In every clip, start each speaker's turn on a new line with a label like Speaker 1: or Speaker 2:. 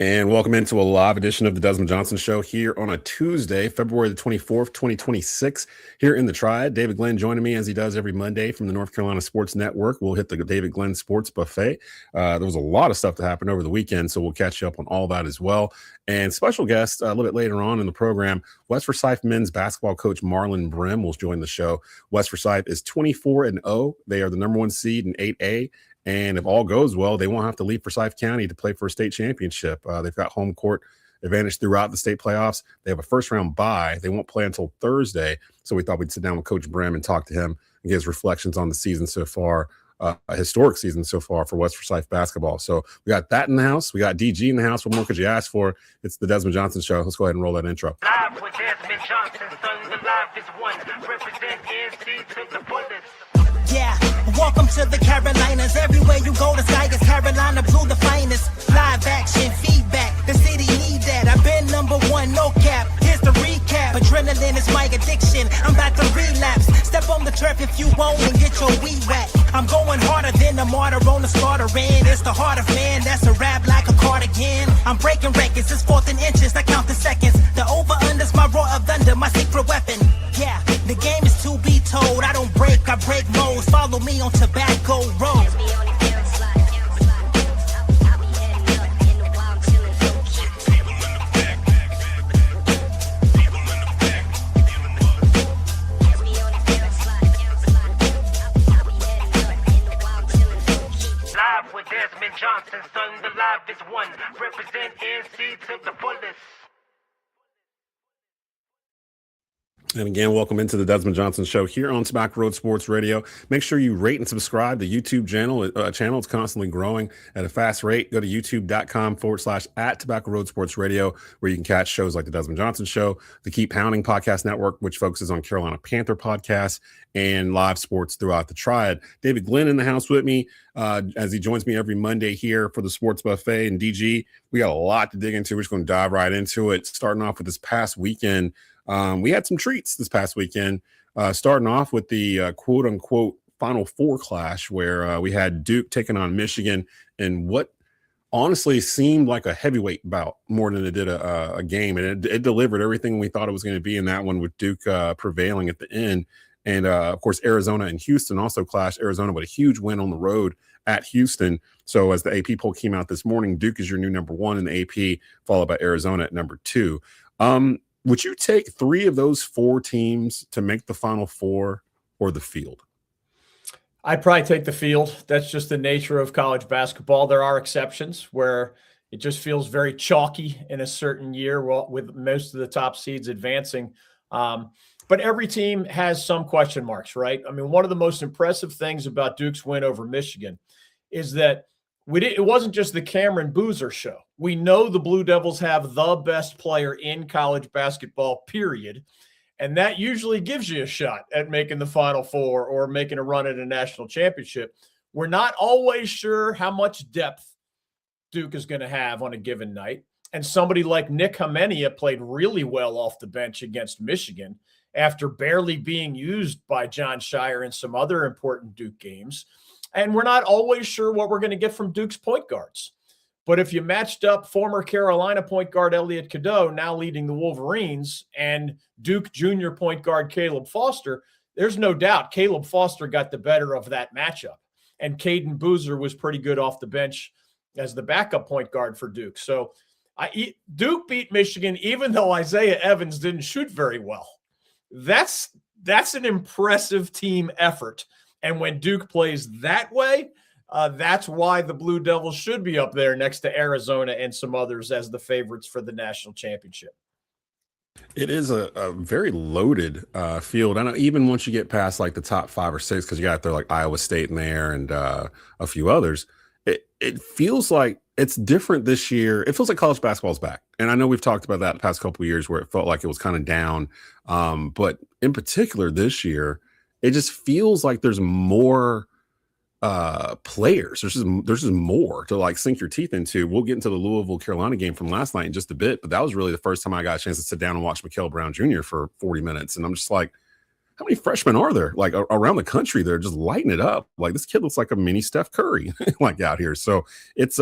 Speaker 1: And welcome into a live edition of the Desmond Johnson Show here on a Tuesday, February the 24th, 2026, here in the Triad. David Glenn joining me as he does every Monday from the North Carolina Sports Network. We'll hit the David Glenn Sports Buffet. There was a lot of stuff that happened over the weekend, so we'll catch you up on all that as well. And special guest a little bit later on in the program, West Forsyth men's basketball coach Marlon Brim will join the show. West Forsyth is 24-0. They are the number one seed in 8A. And if all goes well, they won't have to leave Forsyth County to play for a state championship. They've got home court advantage throughout the state playoffs. They have a first-round bye. They won't play until Thursday. So we thought we'd sit down with Coach Brim and talk to him and get his reflections on the season so far, a historic season so far for West Forsyth basketball. So we got that in the house. We got DG in the house. What more could you ask for? It's the Desmond Johnson Show. Let's go ahead and roll that intro.
Speaker 2: Live with Desmond Johnson, son, the live is one. Represent NC to the fullest.
Speaker 3: Yeah, welcome to the Carolinas. Everywhere you go, the sky is Carolina blue, the finest. Live action, feedback, the city need that. I've been number one, no cap. Here's the recap. Adrenaline is my addiction. I'm about to relapse. Step on the turf if you won't and get your weed whack. I'm going harder than a martyr on the starter end. It's the heart of man, that's a rap like a cardigan. I'm breaking records, it's fourth and inches, I count the seconds. The over-under's my roar of thunder, my secret weapon. Yeah, the game is to be told. I don't break, I break modes. Follow me on Tobacco Road.
Speaker 2: Live with Desmond Johnson, son, the live is one. Represent NC to the fullest.
Speaker 1: And again, welcome into the Desmond Johnson Show here on Tobacco Road Sports Radio. Make sure you rate and subscribe. The YouTube channel is constantly growing at a fast rate. Go to youtube.com/@Tobacco Road Sports Radio, where you can catch shows like the Desmond Johnson Show, the Keep Pounding Podcast Network, which focuses on Carolina Panther podcasts, and live sports throughout the Triad. David Glenn in the house with me as he joins me every Monday here for the Sports Buffet. And DG, we got a lot to dig into. We're just going to dive right into it, starting off with this past weekend. We had some treats this past weekend, starting off with the quote unquote Final Four clash where we had Duke taking on Michigan in what honestly seemed like a heavyweight bout more than it did a game. And it delivered everything we thought it was going to be in that one, with Duke prevailing at the end. And of course, Arizona and Houston also clashed. Arizona with a huge win on the road at Houston. So as the AP poll came out this morning, Duke is your new number one in the AP, followed by Arizona at number two. Would you take three of those four teams to make the Final Four or the field?
Speaker 4: I'd probably take the field. That's just the nature of college basketball. There are exceptions where it just feels very chalky in a certain year with most of the top seeds advancing. But every team has some question marks, right? I mean, one of the most impressive things about Duke's win over Michigan is that it wasn't just the Cameron Boozer show. We know the Blue Devils have the best player in college basketball, period. And that usually gives you a shot at making the Final Four or making a run at a national championship. We're not always sure how much depth Duke is going to have on a given night. And somebody like Nick Hamenia played really well off the bench against Michigan after barely being used by John Shire in some other important Duke games. And we're not always sure what we're going to get from Duke's point guards. But if you matched up former Carolina point guard Elliot Cadeau, now leading the Wolverines, and Duke junior point guard Caleb Foster, there's no doubt Caleb Foster got the better of that matchup. And Caden Boozer was pretty good off the bench as the backup point guard for Duke. So Duke beat Michigan, even though Isaiah Evans didn't shoot very well. That's an impressive team effort. And when Duke plays that way, that's why the Blue Devils should be up there next to Arizona and some others as the favorites for the national championship.
Speaker 1: It is a very loaded field. I know even once you get past like the top 5 or 6, because you got there like Iowa State in there and a few others, it feels like it's different this year. It feels like college basketball's back. And I know we've talked about that the past couple of years where it felt like it was kind of down. But in particular this year, it just feels like there's more players. There's just more to like sink your teeth into. We'll get into the Louisville Carolina game from last night in just a bit, but that was really the first time I got a chance to sit down and watch Mikael Brown Jr. for 40 minutes. And I'm just like, how many freshmen are there? Like around the country, they're just lighting it up. Like this kid looks like a mini Steph Curry, like out here. So it's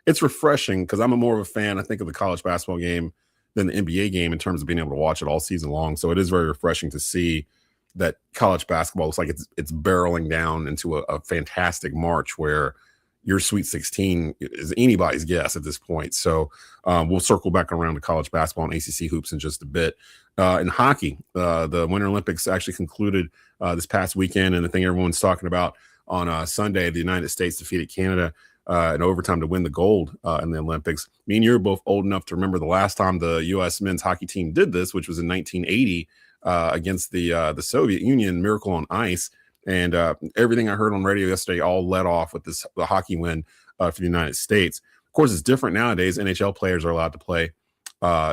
Speaker 1: it's refreshing because I'm more of a fan, I think, of the college basketball game than the NBA game in terms of being able to watch it all season long. So it is very refreshing to see that college basketball looks like it's barreling down into a fantastic march where your Sweet 16 is anybody's guess at this point. So we'll circle back around to college basketball and ACC hoops in just a bit. In hockey, the Winter Olympics actually concluded this past weekend, and the thing everyone's talking about on Sunday, the United States defeated Canada in overtime to win the gold in the Olympics. Me and you're both old enough to remember the last time the U.S. men's hockey team did this, which was in 1980 against the Soviet Union, Miracle on Ice. And everything I heard on radio yesterday all led off with the hockey win for the United States. Of course, it's different nowadays. NHL players are allowed to play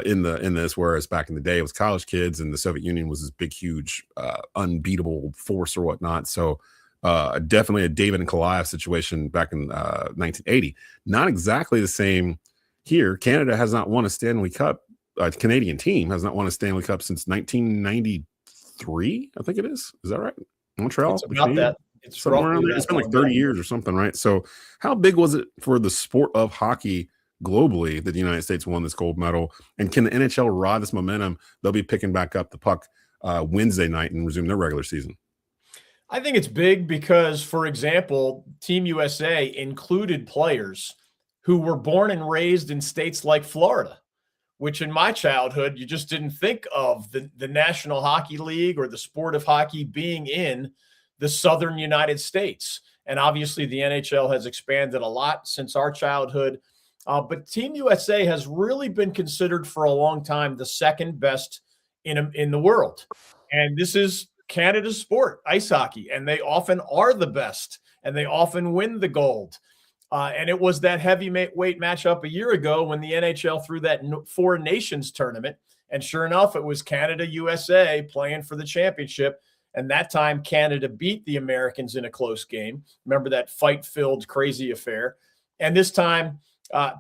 Speaker 1: in this, whereas back in the day it was college kids, and the Soviet Union was this big, huge, unbeatable force or whatnot. So definitely a David and Goliath situation back in 1980. Not exactly the same here. Canada has not won a Stanley Cup. Canadian team has not won a Stanley Cup since 1993. I think it is. Is that right? Montreal.
Speaker 4: It's about that. It's
Speaker 1: somewhere around there. It's been like 30 years or something, right? So how big was it for the sport of hockey globally that the United States won this gold medal? And can the NHL ride this momentum? They'll be picking back up the puck Wednesday night and resume their regular season.
Speaker 4: I think it's big because, for example, Team USA included players who were born and raised in states like Florida, which in my childhood, you just didn't think of the National Hockey League or the sport of hockey being in the southern United States. And obviously the NHL has expanded a lot since our childhood. But Team USA has really been considered for a long time the second best in the world. And this is Canada's sport, ice hockey, and they often are the best, and they often win the gold. And it was that heavyweight matchup a year ago when the NHL threw that Four Nations tournament. And sure enough, it was Canada, USA playing for the championship. And that time, Canada beat the Americans in a close game. Remember that fight-filled, crazy affair. And this time,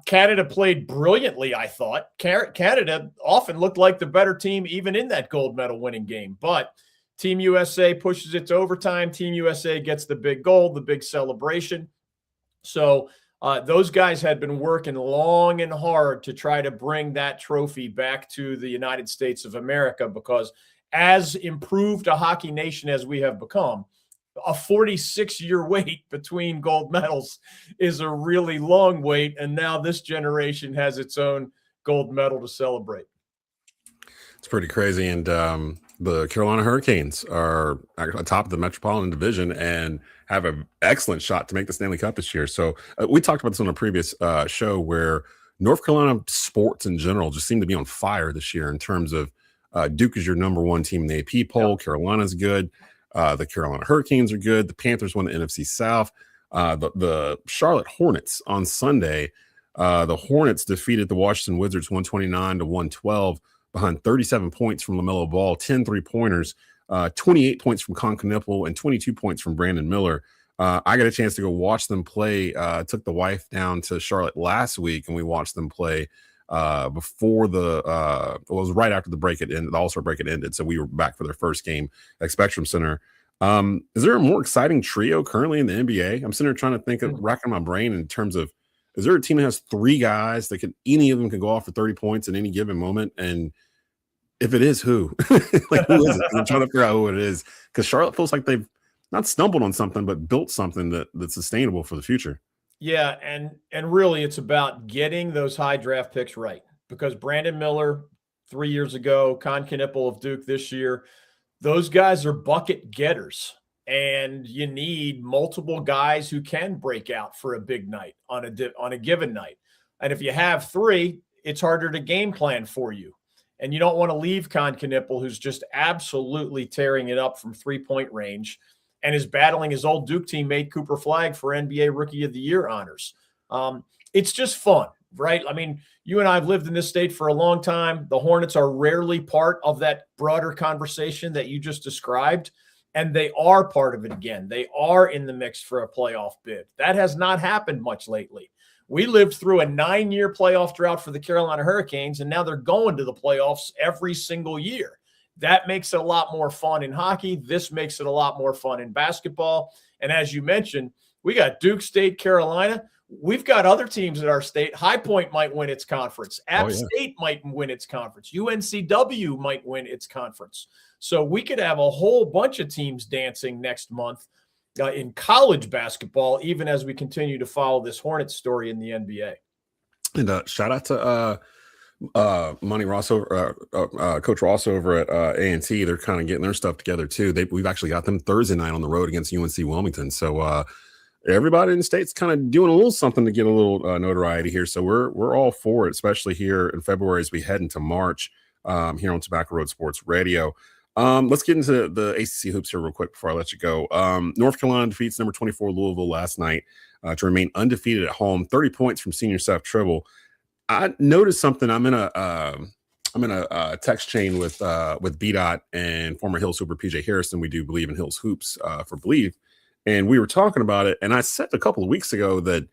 Speaker 4: Canada played brilliantly, I thought. Canada often looked like the better team, even in that gold medal winning game. But Team USA pushes it to overtime. Team USA gets the big goal, the big celebration. So those guys had been working long and hard to try to bring that trophy back to the United States of America, because as improved a hockey nation as we have become, a 46-year wait between gold medals is a really long wait. And now this generation has its own gold medal to celebrate.
Speaker 1: It's pretty crazy. And the Carolina Hurricanes are atop of the Metropolitan Division and have an excellent shot to make the Stanley Cup this year. So we talked about this on a previous show where North Carolina sports in general just seem to be on fire this year in terms of Duke is your number one team in the AP poll. Yep. Carolina's good. The Carolina Hurricanes are good. The Panthers won the NFC South. The Charlotte Hornets on Sunday, the Hornets defeated the Washington Wizards 129-112 behind 37 points from LaMelo Ball, 10 3-pointers, 28 points from Con Knipple, and 22 points from Brandon Miller. I got a chance to go watch them play. Took the wife down to Charlotte last week, and we watched them play before it was right after the break it ended, the All-Star break it ended. So we were back for their first game at Spectrum Center. Is there a more exciting trio currently in the NBA? I'm sitting here trying to think of racking my brain in terms of, is there a team that has three guys that any of them can go off for 30 points at any given moment? And if it is, who? Like, who is it? I'm trying to figure out who it is, because Charlotte feels like they've not stumbled on something, but built something that's sustainable for the future.
Speaker 4: Yeah, and really it's about getting those high draft picks right, because Brandon Miller 3 years ago, Con Knipple of Duke this year, those guys are bucket getters, and you need multiple guys who can break out for a big night on a given night. And if you have three, it's harder to game plan for you. And you don't want to leave Con Knipple, who's just absolutely tearing it up from three-point range and is battling his old Duke teammate Cooper Flagg for NBA Rookie of the Year honors. It's just fun, right? I mean, you and I have lived in this state for a long time. The Hornets are rarely part of that broader conversation that you just described, and they are part of it again. They are in the mix for a playoff bid. That has not happened much lately. We lived through a 9-year playoff drought for the Carolina Hurricanes, and now they're going to the playoffs every single year. That makes it a lot more fun in hockey. This makes it a lot more fun in basketball. And as you mentioned, we got Duke State, Carolina. we've got other teams at our state. High Point might win its conference. App
Speaker 1: yeah.
Speaker 4: State might win its conference. UNCW might win its conference. So we could have a whole bunch of teams dancing next month in college basketball, even as we continue to follow this Hornets story in the NBA.
Speaker 1: And shout out to Monty Ross over Coach Ross over at A&T. They're kind of getting their stuff together too. We've actually got them Thursday night on the road against UNC Wilmington. So everybody in the state's kind of doing a little something to get a little notoriety here. So we're all for it, especially here in February as we head into March here on Tobacco Road Sports Radio. Let's get into the ACC hoops here real quick before I let you go. North Carolina defeats number 24 Louisville last night to remain undefeated at home. 30 points from senior Seth Tribble. I noticed something. I'm in a text chain with BDOT and former Hills Hooper PJ Harrison. We do believe in Hills Hoops for Believe, and we were talking about it. And I said a couple of weeks ago that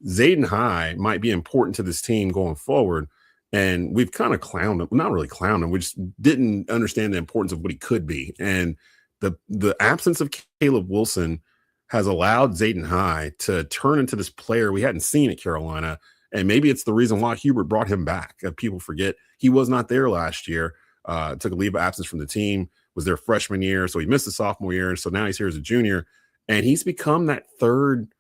Speaker 1: Zayden High might be important to this team going forward. And we've kind of clowned him, not really clowned him. We just didn't understand the importance of what he could be. And the absence of Caleb Wilson has allowed Zayden High to turn into this player we hadn't seen at Carolina. And maybe it's the reason why Hubert brought him back. People forget he was not there last year. Took a leave of absence from the team, was there freshman year. So he missed the sophomore year. So now he's here as a junior. And he's become that third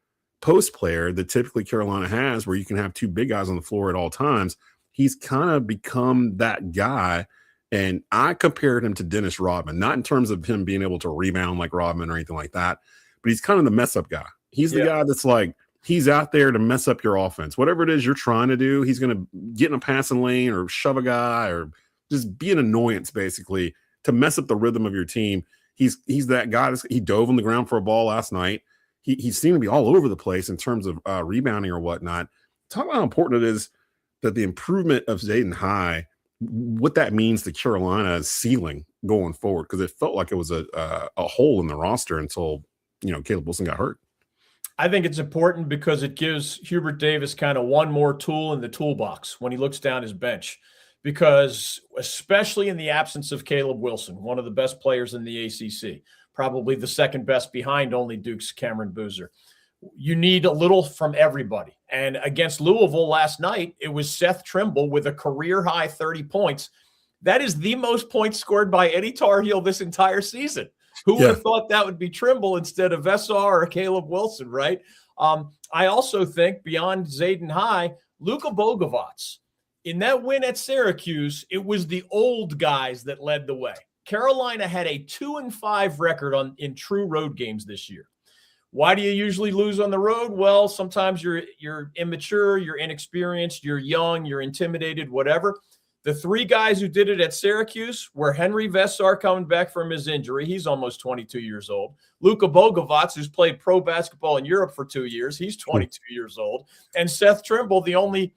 Speaker 1: post player that typically Carolina has, where you can have two big guys on the floor at all times. He's kind of become that guy. And I compared him to Dennis Rodman, not in terms of him being able to rebound like Rodman or anything like that, but he's kind of the mess up guy. He's the guy that's like, he's out there to mess up your offense. Whatever it is you're trying to do, he's going to get in a passing lane or shove a guy or just be an annoyance, basically, to mess up the rhythm of your team. He's that guy. He dove on the ground for a ball last night. He seemed to be all over the place in terms of rebounding or whatnot. Talk about how important it is that the improvement of Zayden High, what that means to Carolina's ceiling going forward, because it felt like it was a hole in the roster until Caleb Wilson got hurt.
Speaker 4: I think it's important because it gives Hubert Davis kind of one more tool in the toolbox when he looks down his bench, because especially in the absence of Caleb Wilson, one of the best players in the ACC, probably the second best behind only Duke's Cameron Boozer, you need a little from everybody. And against Louisville last night, it was Seth Trimble with a career-high 30 points. That is the most points scored by any Tar Heel this entire season. Who would have thought that would be Trimble instead of Vessar or Caleb Wilson, right? I also think beyond Zayden High, Luka Bogovac, in that win at Syracuse, it was the old guys that led the way. Carolina had a 2-5 record in true road games this year. Why do you usually lose on the road? Well, sometimes you're immature, you're inexperienced, you're young, you're intimidated, whatever. The three guys who did it at Syracuse were Henry Vessar coming back from his injury. He's almost 22 years old. Luka Bogovac, who's played pro basketball in Europe for 2 years. He's 22 years old. And Seth Trimble, the only,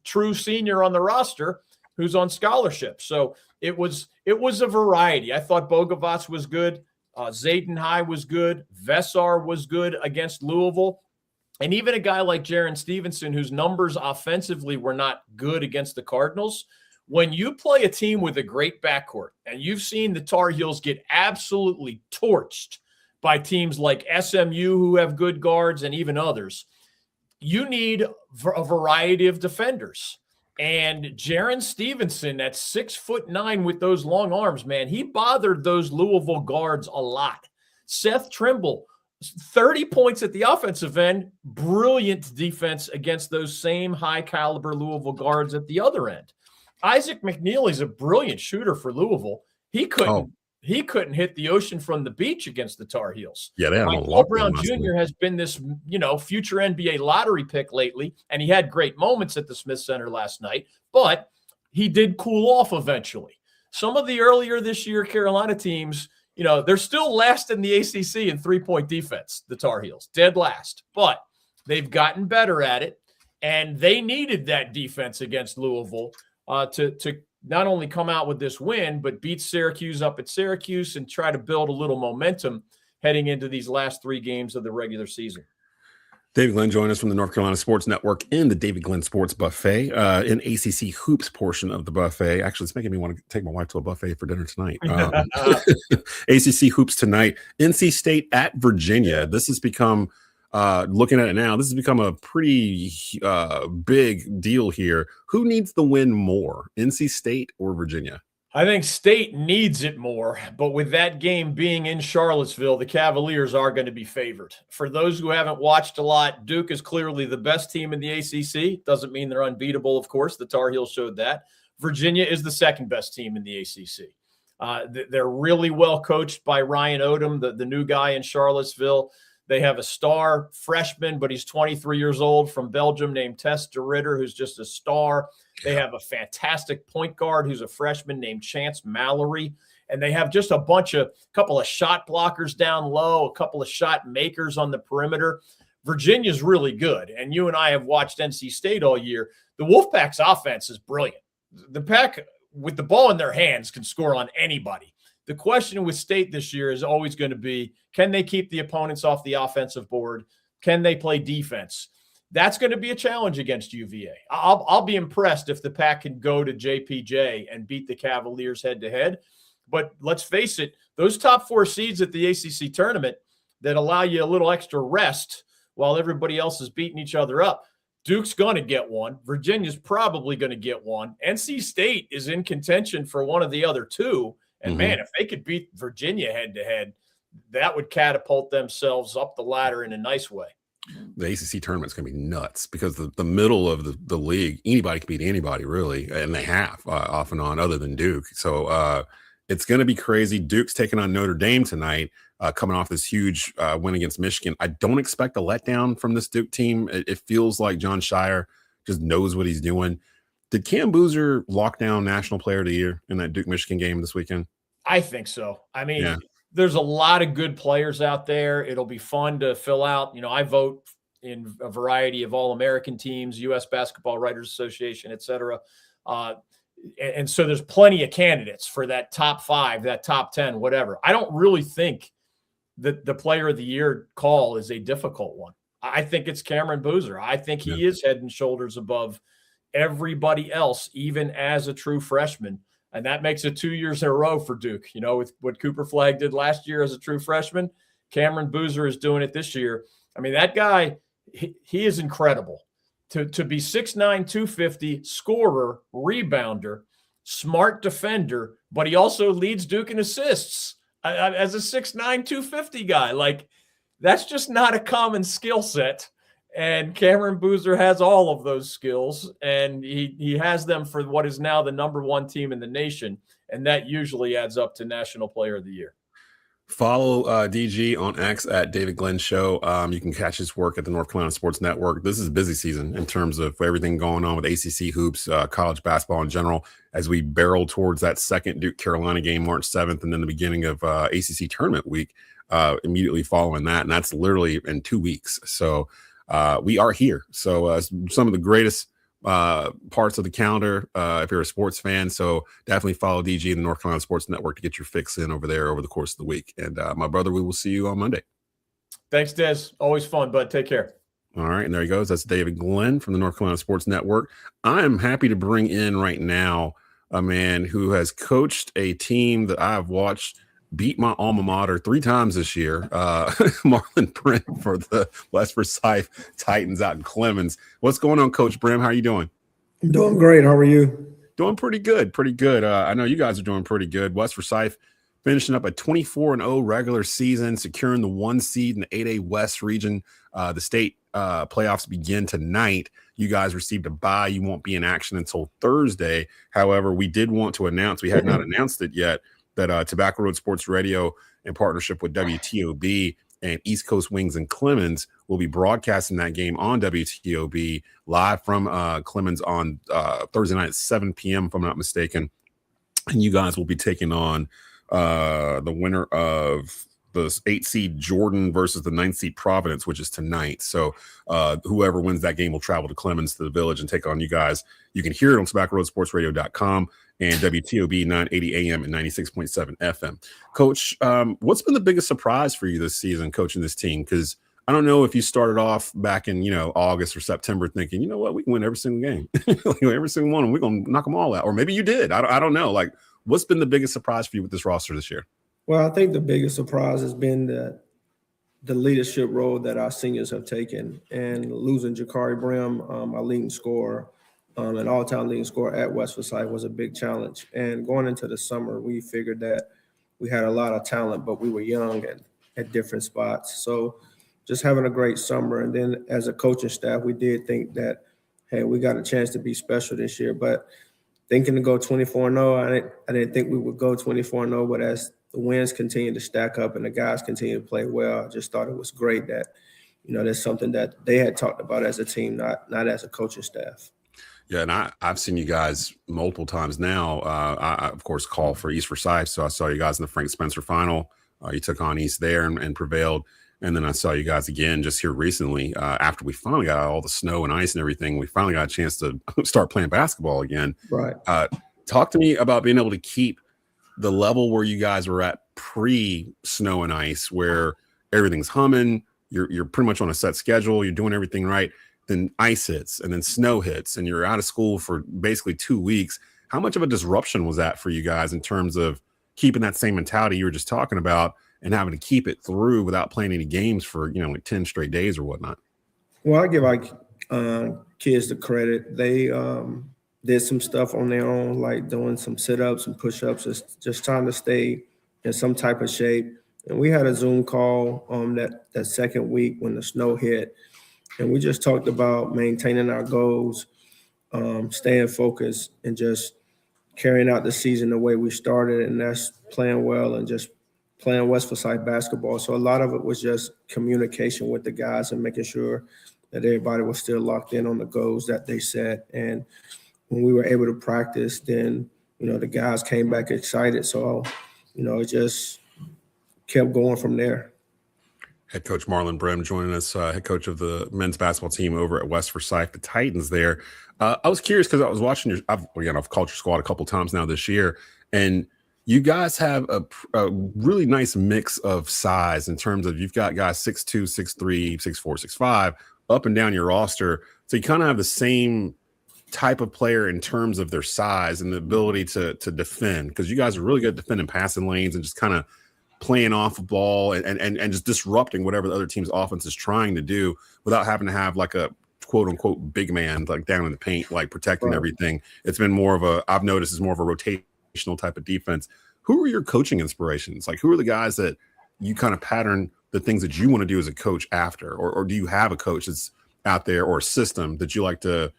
Speaker 4: true senior on the roster who's on scholarship. So it was a variety. I thought Bogovac was good. Zayden High was good. Vessar was good against Louisville. And even a guy like Jaron Stevenson, whose numbers offensively were not good against the Cardinals, when you play a team with a great backcourt, and you've seen the Tar Heels get absolutely torched by teams like SMU who have good guards and even others, you need a variety of defenders. And Jaron Stevenson at 6'9" with those long arms, man, he bothered those Louisville guards a lot. Seth Trimble, 30 points at the offensive end, brilliant defense against those same high-caliber Louisville guards at the other end. Isaac McNeely's a brilliant shooter for Louisville. He couldn't hit the ocean from the beach against the Tar Heels.
Speaker 1: Yeah, they had
Speaker 4: Paul Brown Jr. has been this, future NBA lottery pick lately, and he had great moments at the Smith Center last night, but he did cool off eventually. Some of the earlier this year Carolina teams, they're still last in the ACC in three-point defense, the Tar Heels, dead last. But they've gotten better at it, and they needed that defense against Louisville to not only come out with this win, but beat Syracuse up at Syracuse and try to build a little momentum heading into these last three games of the regular season.
Speaker 1: David Glenn joined us from the North Carolina Sports Network in the David Glenn Sports Buffet, in ACC Hoops portion of the buffet. Actually, it's making me want to take my wife to a buffet for dinner tonight. ACC Hoops tonight, NC State at Virginia. This has become looking at it now, this has become a pretty big deal here. Who needs the win more, NC State or Virginia?
Speaker 4: I think State needs it more, but with that game being in Charlottesville, the Cavaliers are going to be favored. For those who haven't watched a lot, Duke is clearly the best team in the ACC. Doesn't mean they're unbeatable, of course. The Tar Heels showed that. Virginia is the second best team in the ACC. They're really well coached by Ryan Odom, the new guy in Charlottesville. They have a star freshman, but he's 23 years old from Belgium named Tess de Ridder, who's just a star. They have a fantastic point guard who's a freshman named Chance Mallory. And they have just couple of shot blockers down low, a couple of shot makers on the perimeter. Virginia's really good. And you and I have watched NC State all year. The Wolfpack's offense is brilliant. The Pack, with the ball in their hands, can score on anybody. The question with State this year is always going to be, can they keep the opponents off the offensive board? Can they play defense? That's going to be a challenge against UVA. I'll be impressed if the Pack can go to JPJ and beat the Cavaliers head-to-head. But let's face it, those top 4 seeds at the ACC tournament that allow you a little extra rest while everybody else is beating each other up, Duke's going to get one. Virginia's probably going to get one. NC State is in contention for one of the other 2. And, man, if they could beat Virginia head-to-head, that would catapult themselves up the ladder in a nice way.
Speaker 1: The ACC tournament's going to be nuts because the middle of the league, anybody can beat anybody, really, and they have off and on other than Duke. So it's going to be crazy. Duke's taking on Notre Dame tonight, coming off this huge win against Michigan. I don't expect a letdown from this Duke team. It feels like John Shire just knows what he's doing. Did Cam Boozer lock down National Player of the Year in that Duke-Michigan game this weekend?
Speaker 4: I think so. I mean, there's a lot of good players out there. It'll be fun to fill out. You know, I vote in a variety of All-American teams, U.S. Basketball Writers Association, et cetera. And so there's plenty of candidates for that top 5, that top 10, whatever. I don't really think that the Player of the Year call is a difficult one. I think it's Cameron Boozer. I think he is head and shoulders above everybody else, even as a true freshman. And that makes it 2 years in a row for Duke. You know, with what Cooper Flagg did last year as a true freshman, Cameron Boozer is doing it this year. I mean, that guy, he is incredible. To be 6'9", 250, scorer, rebounder, smart defender, but he also leads Duke in assists as a 6'9", 250 guy. Like, that's just not a common skill set. And Cameron Boozer has all of those skills, and he has them for what is now the number 1 team in the nation, and that usually adds up to National Player of the Year.
Speaker 1: Follow DG on X at David Glenn Show. You can catch his work at the North Carolina Sports Network. This is a busy season in terms of everything going on with ACC hoops, college basketball in general, as we barrel towards that second Duke-Carolina game, March 7th, and then the beginning of ACC tournament week immediately following that, and that's literally in 2 weeks. So we are here. So some of the greatest parts of the calendar if you're a sports fan. So definitely follow DG and the North Carolina Sports Network to get your fix in over there over the course of the week. And my brother, we will see you on Monday.
Speaker 4: Thanks, Des. Always fun, bud. Take care.
Speaker 1: All right. And there he goes. That's David Glenn from the North Carolina Sports Network. I'm happy to bring in right now a man who has coached a team that I've watched beat my alma mater 3 times this year. Marlon Brim for the West Forsyth Titans out in Clemens. What's going on, Coach Brim? How are you doing?
Speaker 5: I'm doing great. How are you?
Speaker 1: Doing pretty good. Pretty good. I know you guys are doing pretty good. West Forsyth finishing up a 24-0 regular season, securing the 1 seed in the 8A West region. The state playoffs begin tonight. You guys received a bye. You won't be in action until Thursday. However, we did want to announce, we had not announced it yet, that Tobacco Road Sports Radio, in partnership with WTOB and East Coast Wings and Clemens, will be broadcasting that game on WTOB live from Clemens on Thursday night at 7 p.m., if I'm not mistaken. And you guys will be taking on the winner of the 8 seed Jordan versus the 9 seed Providence, which is tonight. So whoever wins that game will travel to Clemens, to the Village, and take on you guys. You can hear it on tobaccoroadsportsradio.com and WTOB 980 AM and 96.7 FM. Coach, what's been the biggest surprise for you this season coaching this team? Because I don't know if you started off back in, August or September thinking, you know what, we can win every single game. Every single one, and we're going to knock them all out. Or maybe you did. I don't know. Like, what's been the biggest surprise for you with this roster this year?
Speaker 5: Well, I think the biggest surprise has been that the leadership role that our seniors have taken, and losing Brim, our leading scorer, an all-time leading scorer at West Forsyth, was a big challenge. And going into the summer, we figured that we had a lot of talent, but we were young and at different spots. So just having a great summer. And then as a coaching staff, we did think that, hey, we got a chance to be special this year. But thinking to go 24-0, I didn't think we would go 24-0, but as the wins continue to stack up and the guys continue to play well, I just thought it was great that, that's something that they had talked about as a team, not as a coaching staff.
Speaker 1: Yeah, and I've seen you guys multiple times now. I of course, call for East Forsyth, so I saw you guys in the Frank Spencer final. You took on East there and prevailed. And then I saw you guys again just here recently after we finally got all the snow and ice and everything. We finally got a chance to start playing basketball again.
Speaker 5: Right.
Speaker 1: Talk to me about being able to keep the level where you guys were at pre-snow and ice, where everything's humming. You're pretty much on a set schedule. You're doing everything right. Then ice hits and then snow hits and you're out of school for basically 2 weeks. How much of a disruption was that for you guys in terms of keeping that same mentality you were just talking about and having to keep it through without playing any games for, like 10 straight days or whatnot?
Speaker 5: Well, I give kids the credit. They did some stuff on their own, like doing some sit-ups and push-ups, just trying to stay in some type of shape. And we had a Zoom call that second week when the snow hit. And we just talked about maintaining our goals, staying focused, and just carrying out the season the way we started, and that's playing well and just playing West Forsyth basketball. So a lot of it was just communication with the guys and making sure that everybody was still locked in on the goals that they set. And when we were able to practice, then, the guys came back excited. So, it just kept going from there.
Speaker 1: Head coach Marlon Brim joining us, head coach of the men's basketball team over at West Forsyth, the Titans there. I was curious because I was watching I've called your squad a couple times now this year, and you guys have a really nice mix of size in terms of you've got guys 6'2", 6'3", 6'4", 6'5", up and down your roster. So you kind of have the same type of player in terms of their size and the ability to defend, because you guys are really good at defending passing lanes and just kind of playing off the ball and just disrupting whatever the other team's offense is trying to do without having to have like a quote unquote big man like down in the paint, like protecting everything. It's been I've noticed it's more of a rotational type of defense. Who are your coaching inspirations? Like, who are the guys that you kind of pattern the things that you want to do as a coach after? Or do you have a coach that's out there or a system that you like to,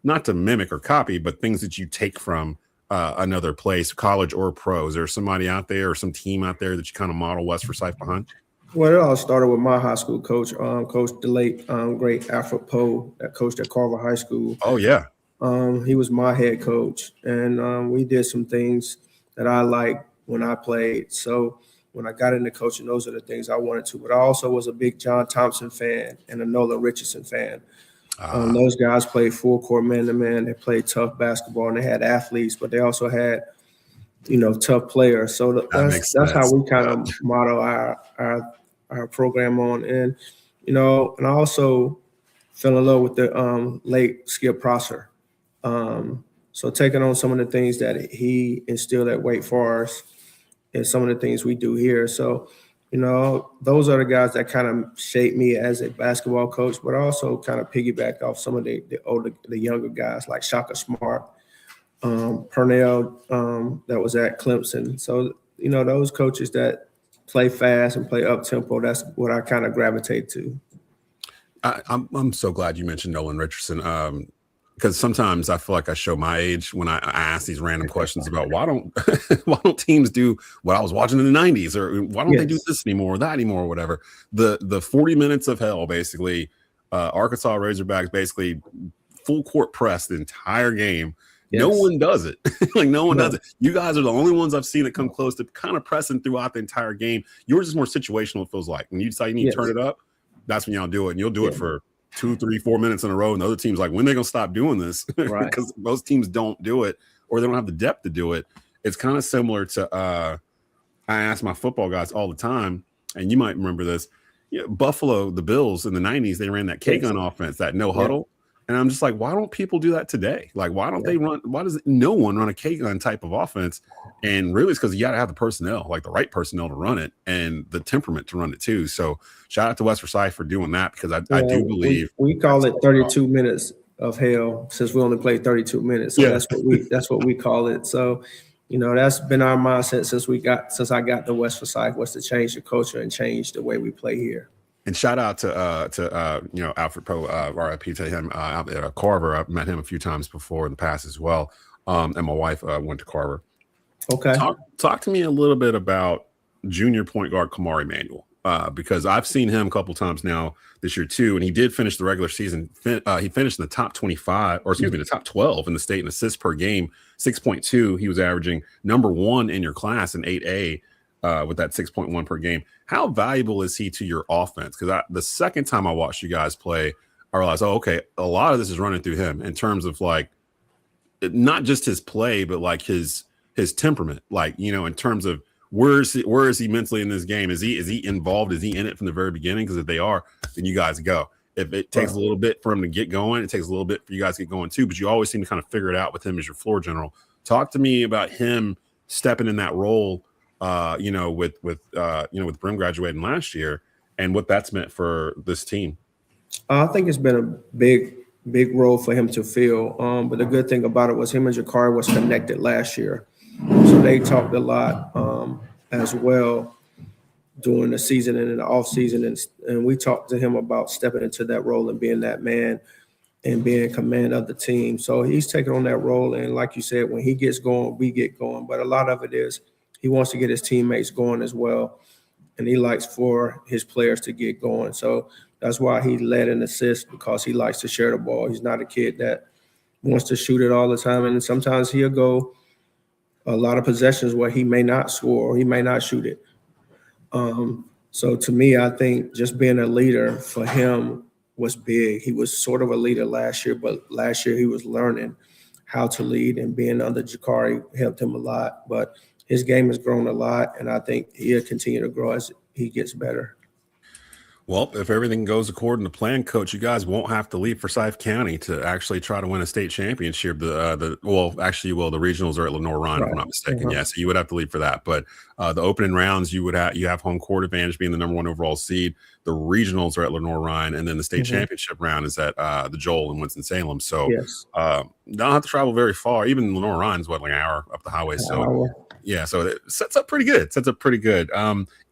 Speaker 1: not to mimic or copy, but things that you take from another place, college or pro? Is there somebody out there or some team out there that you kind of model West Forsyth behind?
Speaker 5: Well, it all started with my high school coach, Coach the late great Alfred Poe, that coached at Carver High School.
Speaker 1: Oh, yeah.
Speaker 5: He was my head coach, and we did some things that I liked when I played. So when I got into coaching, those are the things I wanted to. But I also was a big John Thompson fan and a Nolan Richardson fan. Those guys played full court man-to-man. They played tough basketball, and they had athletes, but they also had, tough players. So that's how we kind of model our program on. And, and I also fell in love with the late Skip Prosser. So taking on some of the things that he instilled at Wake Forest and some of the things we do here. So, those are the guys that kind of shaped me as a basketball coach, but also kind of piggyback off some of the younger guys like Shaka Smart, Purnell, that was at Clemson. So, those coaches that play fast and play up tempo, that's what I kind of gravitate to.
Speaker 1: I'm so glad you mentioned Nolan Richardson. Because sometimes I feel like I show my age when I ask these random questions about why don't teams do what I was watching in the 90s, or why don't they do this anymore or that anymore or whatever. The 40 minutes of hell, basically, Arkansas Razorbacks basically full court press the entire game. Yes. No one does it. No one does it. You guys are the only ones I've seen that come close to kind of pressing throughout the entire game. Yours is more situational, it feels like. When you decide you need to turn it up, that's when y'all do it. And you'll do it for 2, 3, 4 minutes in a row, and the other team's like, when are they gonna stop doing this?
Speaker 5: Right.
Speaker 1: Because most teams don't do it, or they don't have the depth to do it. It's kind of similar to I ask my football guys all the time, and you might remember this. Buffalo, the Bills in the 90s, they ran that K-gun offense, that no huddle. And I'm just like, why don't people do that today? Like, why don't they run? Why does no one run a K-gun type of offense? And really, it's because you got to have the personnel, like the right personnel to run it and the temperament to run it too. So shout out to West Forsyth for doing that, because I do believe
Speaker 5: we call it 32 minutes of hell, since we only played 32 minutes. So that's what we call it. So, that's been our mindset since I got to West Forsyth, was to change the culture and change the way we play here.
Speaker 1: And shout out to Alfred Poe, RIP to him, out at Carver. I've met him a few times before in the past as well. And my wife went to Carver.
Speaker 5: Okay.
Speaker 1: Talk to me a little bit about junior point guard Kamari Manuel, because I've seen him a couple times now this year too, and he did finish the regular season. He finished in the top 25, or excuse me, the top 12 in the state in assists per game, 6.2. He was averaging number 1 in your class in 8A. With that 6.1 per game. How valuable is he to your offense? Because the second time I watched you guys play, I realized, okay, a lot of this is running through him in terms of like not just his play, but like his temperament. Like, in terms of where is he mentally in this game? Is he involved? Is he in it from the very beginning? Because if they are, then you guys go. If it takes a little bit for him to get going, it takes a little bit for you guys to get going too. But you always seem to kind of figure it out with him as your floor general. Talk to me about him stepping in that role. With Brim graduating last year, and what that's meant for this team.
Speaker 5: I think it's been a big role for him to fill. But the good thing about it was him and Jakari was connected last year, so they talked a lot as well during the season and in the off season, and we talked to him about stepping into that role and being that man and being in command of the team. So he's taking on that role, and like you said, when he gets going, we get going. But a lot of it is, he wants to get his teammates going as well, and he likes for his players to get going. So that's why he led an assist, because he likes to share the ball. He's not a kid that wants to shoot it all the time, and sometimes he'll go a lot of possessions where he may not score or he may not shoot it. So to me, I think just being a leader for him was big. He was sort of a leader last year, but last year he was learning how to lead, and being under Jakari helped him a lot. But his game has grown a lot, and I think he'll continue to grow as he gets better.
Speaker 1: Well, if everything goes according to plan, Coach, you guys won't have to leave Forsyth County to actually try to win a state championship. The regionals are at Lenore-Rhyne, if I'm not mistaken. Yeah, so you would have to leave for that. But the opening rounds, you have home court advantage being the number 1 overall seed. The regionals are at Lenore-Rhyne, and then the state championship round is at the Joel in Winston-Salem. So don't have to travel very far. Even Lenore-Rhyne is like an hour up the highway. So yeah, so it sets up pretty good.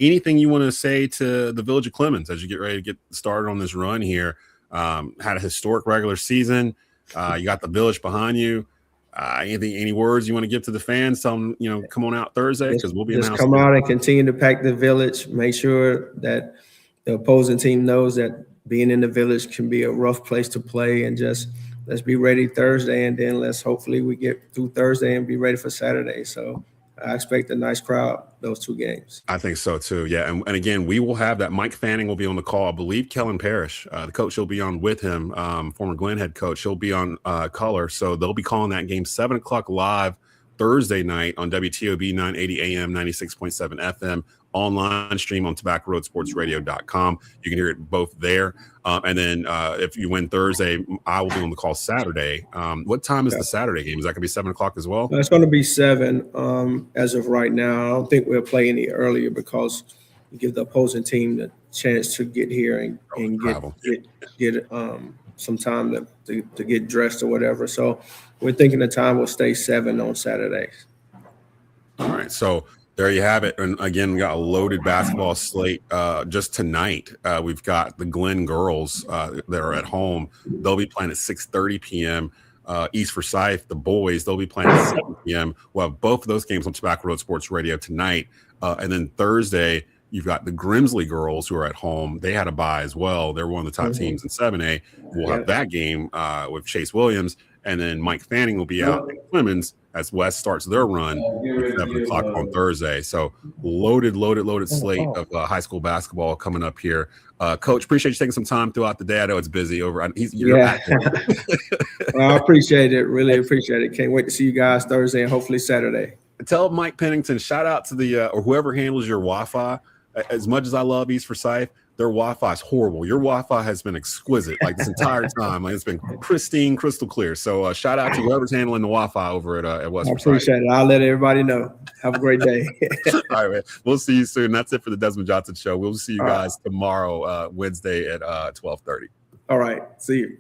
Speaker 1: Anything you want to say to the Village of Clemens as you get ready to get started on this run here? Had a historic regular season. You got the Village behind you. Any words you want to give to the fans? Tell them, come on out Thursday, because we'll be announcing.
Speaker 5: Just come out and continue to pack the Village. Make sure that the opposing team knows that being in the Village can be a rough place to play, and just let's be ready Thursday, and then hopefully we get through Thursday and be ready for Saturday. So I expect a nice crowd those 2 games.
Speaker 1: I think so too. Yeah. And again, we will have that. Mike Fanning will be on the call. I believe Kellen Parrish, the coach, will be on with him. Former Glenn head coach. He'll be on color. So they'll be calling that game 7:00 live Thursday night on WTOB 980 AM, 96.7 FM, online stream on tobaccoroadsportsradio.com. You can hear it both there. And then if you win Thursday, I will be on the call Saturday. What time is the Saturday game? Is that going to be 7:00 as well?
Speaker 5: It's going to be 7 as of right now. I don't think we'll play any earlier, because you give the opposing team the chance to get here and get some time to get dressed or whatever. So we're thinking the time will stay 7 on Saturdays.
Speaker 1: All right. So there you have it. And again, we got a loaded basketball slate. Just tonight, we've got the Glen girls that are at home. They'll be playing at 6:30 p.m. East Forsyth, the boys, they'll be playing at 7 p.m. We'll have both of those games on Tobacco Road Sports Radio tonight. And then Thursday, you've got the Grimsley girls who are at home. They had a bye as well. They're one of the top teams in 7A. We'll have that game with Chase Williams. And then Mike Fanning will be out in Clemens as West starts their run at 7:00 on Thursday. So loaded slate of high school basketball coming up here. Coach, appreciate you taking some time throughout the day. I know it's busy over. I
Speaker 5: appreciate it. Really appreciate it. Can't wait to see you guys Thursday and hopefully Saturday.
Speaker 1: Tell Mike Pennington, shout out to the or whoever handles your Wi-Fi. As much as I love East Forsyth, their Wi-Fi is horrible. Your Wi-Fi has been exquisite like this entire time. Like, it's been pristine, crystal clear. So shout out to whoever's handling the Wi-Fi over at West
Speaker 5: I
Speaker 1: Forsyth.
Speaker 5: appreciate it. I'll let everybody know. Have a great day.
Speaker 1: All right, man. We'll see you soon. That's it for the Desmond Johnson Show. We'll see you
Speaker 5: All right.
Speaker 1: guys tomorrow, Wednesday at 12:30.
Speaker 5: All right. See you.